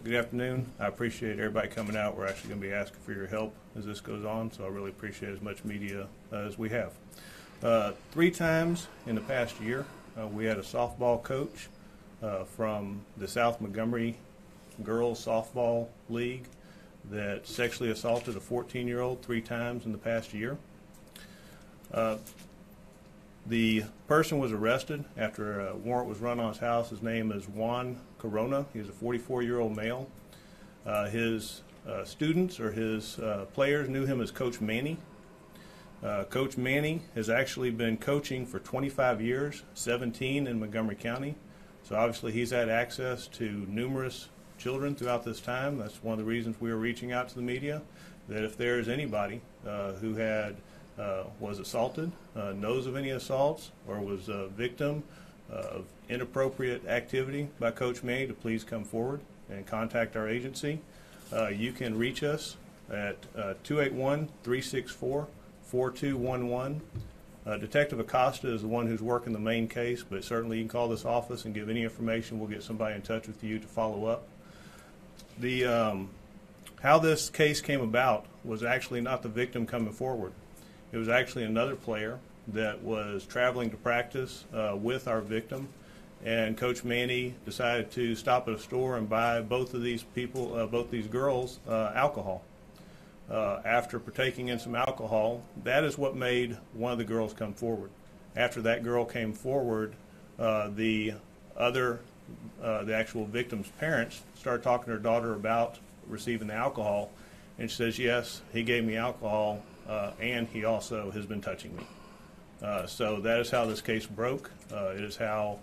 Good afternoon. I appreciate everybody coming out. We're actually going to be asking for your help as this goes on, so I really appreciate as much media as we have. 3 times in the past year, we had a softball coach from the South Montgomery Girls Softball League that sexually assaulted a 14-year-old 3 times in the past year. The person was arrested after a warrant was run on his house. His name is Juan Corona. He's a 44-year-old male. His students or his players knew him as Coach Manny. Coach Manny has actually been coaching for 25 years, 17 in Montgomery County. So obviously he's had access to numerous children throughout this time. That's one of the reasons we were reaching out to the media, that if there's anybody who was assaulted, knows of any assaults, or was a victim of inappropriate activity by Coach Manny, to please come forward and contact our agency. You can reach us at 281-364-4211. Detective Acosta is the one who's working the main case, but certainly you can call this office and give any information. We'll get somebody in touch with you to follow up. How this case came about was actually not the victim coming forward. It was actually another player that was traveling to practice with our victim, and Coach Manny decided to stop at a store and buy both of these people, both these girls, alcohol. After partaking in some alcohol, that is what made one of the girls come forward. After that girl came forward, the actual victim's parents started talking to her daughter about receiving the alcohol, and she says, yes, he gave me alcohol, and he also has been touching me. So that is how this case broke. It is how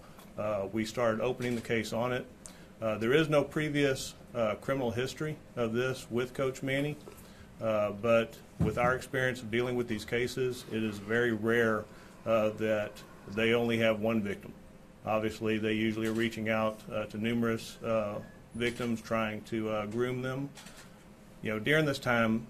we started opening the case on it. There is no previous criminal history of this with Coach Manny, but with our experience of dealing with these cases, it is very rare that they only have one victim. Obviously, they usually are reaching out to numerous victims, trying to groom them. During this time,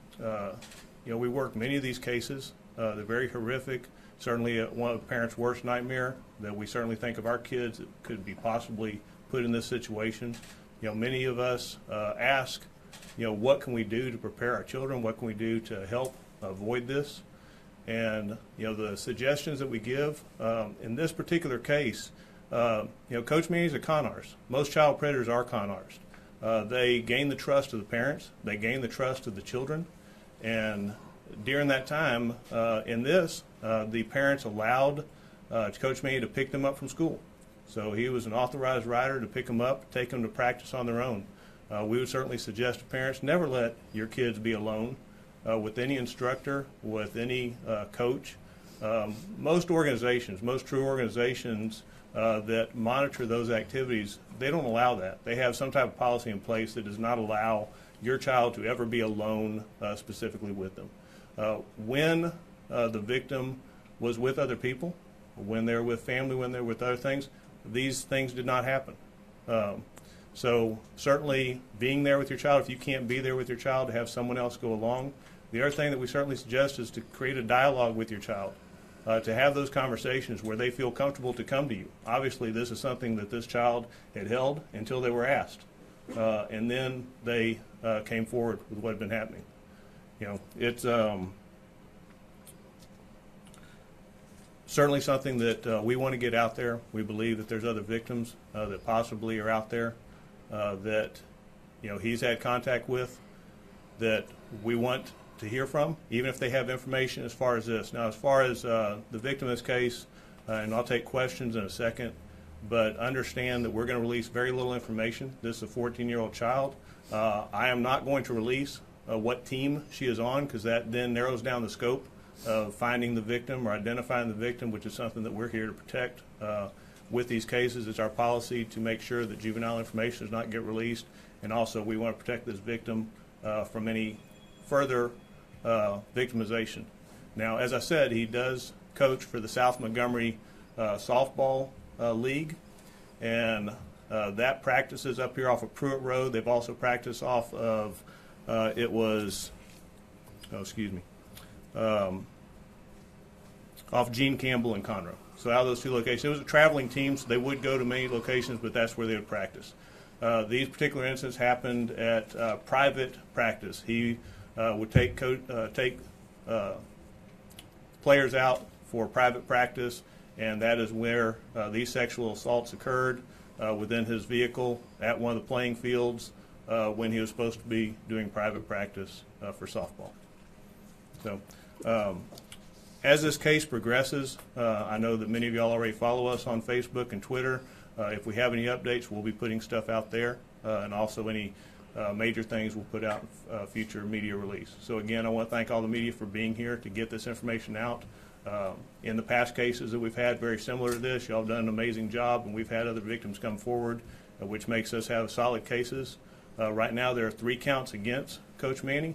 we work many of these cases. They're very horrific. Certainly one of the parents' worst nightmare that we certainly think of our kids that could be possibly put in this situation. Many of us ask, what can we do to prepare our children? What can we do to help avoid this? And, the suggestions that we give, in this particular case, Coach Manny is a con artist. Most child predators are con artists. They gain the trust of the parents. They gain the trust of the children. And during that time, the parents allowed Coach Manny to pick them up from school. So he was an authorized rider to pick them up, take them to practice on their own. We would certainly suggest to parents, never let your kids be alone with any instructor, with any coach. Most organizations, most true organizations that monitor those activities, they don't allow that. They have some type of policy in place that does not allow your child to ever be alone specifically with them. When the victim was with other people, when they're with family, when they're with other things, these things did not happen. So certainly being there with your child, if you can't be there with your child, to have someone else go along. The other thing that we certainly suggest is to create a dialogue with your child, to have those conversations where they feel comfortable to come to you. Obviously, this is something that this child had held until they were asked, and then they came forward with what had been happening. It's certainly something that we want to get out there. We believe that there's other victims that possibly are out there that he's had contact with, that we want to hear from, even if they have information as far as this. Now, as far as the victim in this case, and I'll take questions in a second, but understand that we're going to release very little information. This is a 14-year-old child. I am not going to release what team she is on, because that then narrows down the scope of finding the victim or identifying the victim, which is something that we're here to protect. With these cases, it's our policy to make sure that juvenile information does not get released, and also we want to protect this victim from any further victimization. Now, as I said, he does coach for the South Montgomery Softball League, and that practices up here off of Pruitt Road. They've also practiced off of, off Gene Campbell and Conroe. So out of those 2 locations, it was a traveling team, so they would go to many locations, but that's where they would practice. These particular incidents happened at private practice. He would take players out for private practice, and that is where these sexual assaults occurred within his vehicle at one of the playing fields when he was supposed to be doing private practice for softball. So, as this case progresses, I know that many of y'all already follow us on Facebook and Twitter. If we have any updates, we'll be putting stuff out there, and also any major things we'll put out in future media release. So again, I want to thank all the media for being here to get this information out. In the past cases that we've had very similar to this, y'all have done an amazing job, and we've had other victims come forward, which makes us have solid cases. Right now there are 3 counts against Coach Manny.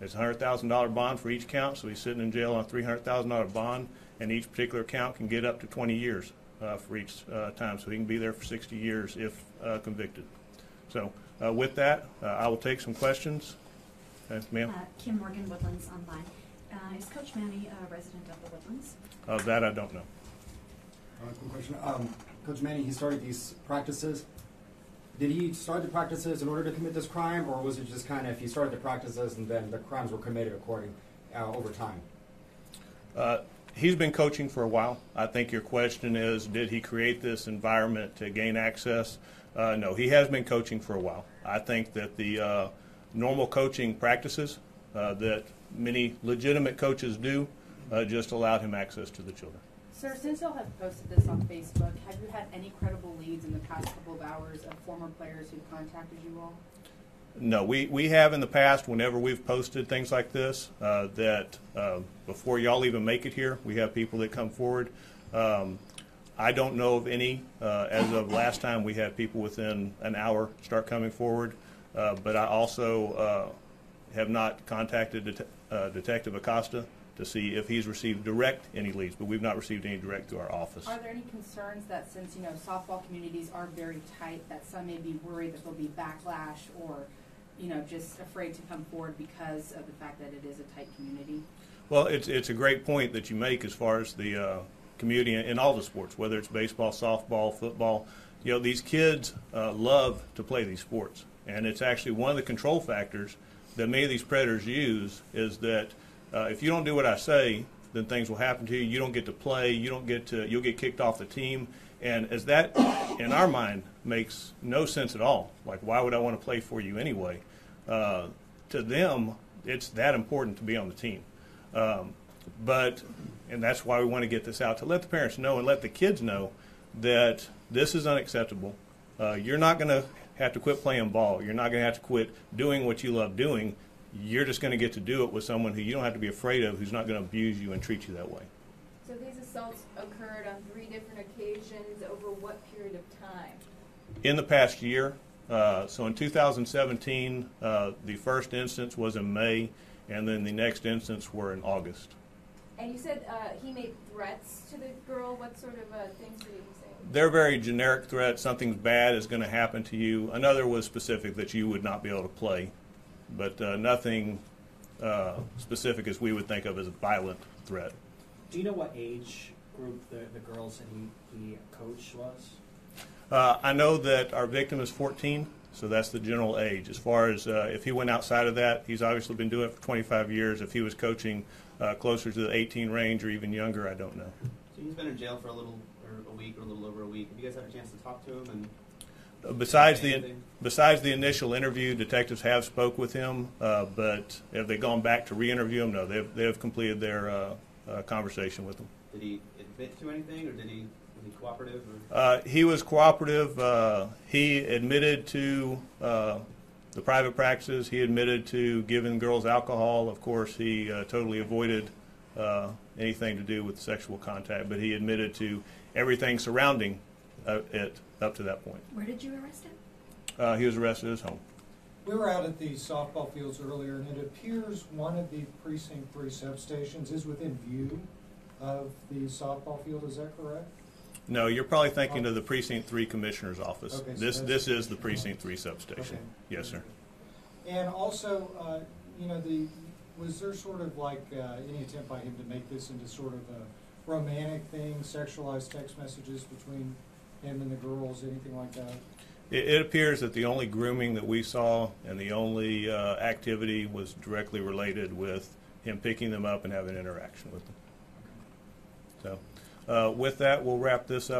There's a $100,000 bond for each count, so he's sitting in jail on a $300,000 bond, and each particular count can get up to 20 years for each time, so he can be there for 60 years if convicted. So with that, I will take some questions. Ma'am? Kim Morgan, Woodlands Online. Is Coach Manny a resident of the Woodlands? That I don't know. Quick question. Coach Manny, he started these practices. Did he start the practices in order to commit this crime, or was it just kind of he started the practices and then the crimes were committed according over time? He's been coaching for a while. I think your question is, did he create this environment to gain access? No, he has been coaching for a while. I think that the normal coaching practices that many legitimate coaches do just allowed him access to the children. Sir, since y'all have posted this on Facebook, have you had any credible leads in the past couple of hours of former players who've contacted you all? No, we have in the past, whenever we've posted things like this, that before y'all even make it here, we have people that come forward. I don't know of any. As of last time, we had people within an hour start coming forward. But I also have not contacted Detective Acosta to see if he's received direct any leads, but we've not received any direct to our office. Are there any concerns that since, you know, softball communities are very tight, that some may be worried that there'll be backlash or, you know, just afraid to come forward because of the fact that it is a tight community? Well, it's a great point that you make as far as the community in all the sports, whether it's baseball, softball, football. You know, these kids love to play these sports, and it's actually one of the control factors that many of these predators use is that if you don't do what I say, then things will happen to you. You don't get to play. You'll get kicked off the team. And as that, in our mind, makes no sense at all. Like, why would I want to play for you anyway? To them, it's that important to be on the team. And that's why we want to get this out, to let the parents know and let the kids know that this is unacceptable. You're not going to have to quit playing ball. You're not going to have to quit doing what you love doing. You're just going to get to do it with someone who you don't have to be afraid of, who's not going to abuse you and treat you that way. So these assaults occurred on 3 different occasions over what period of time? In the past year. So in 2017, the first instance was in May, and then the next instance were in August. And you said he made threats to the girl. What sort of things did he say? They're very generic threats. Something bad is going to happen to you. Another was specific that you would not be able to play. But nothing specific as we would think of as a violent threat. Do you know what age group the girls that he coached was? I know that our victim is 14, so that's the general age. As far as if he went outside of that, he's obviously been doing it for 25 years. If he was coaching closer to the 18 range or even younger, I don't know. So he's been in jail for a week or a little over a week. Have you guys had a chance to talk to him? And besides the initial interview, detectives have spoke with him, but have they gone back to re-interview him? No, they have completed their conversation with him. Did he admit to anything, or was he cooperative? He was cooperative. He admitted to the private practices. He admitted to giving girls alcohol. Of course, he totally avoided anything to do with sexual contact, but he admitted to everything surrounding it up to that point. Where did you arrest him? He was arrested at his home. We were out at the softball fields earlier, and it appears one of the Precinct 3 substations is within view of the softball field. Is that correct? No, you're probably thinking of the Precinct 3 Commissioner's office. Okay, so this is the Precinct 3 substation. Okay. Yes, sir. And also, was there sort of like any attempt by him to make this into sort of a romantic thing, sexualized text messages between him and the girls, anything like that? It appears that the only grooming that we saw and the only activity was directly related with him picking them up and having an interaction with them. So with that, we'll wrap this up.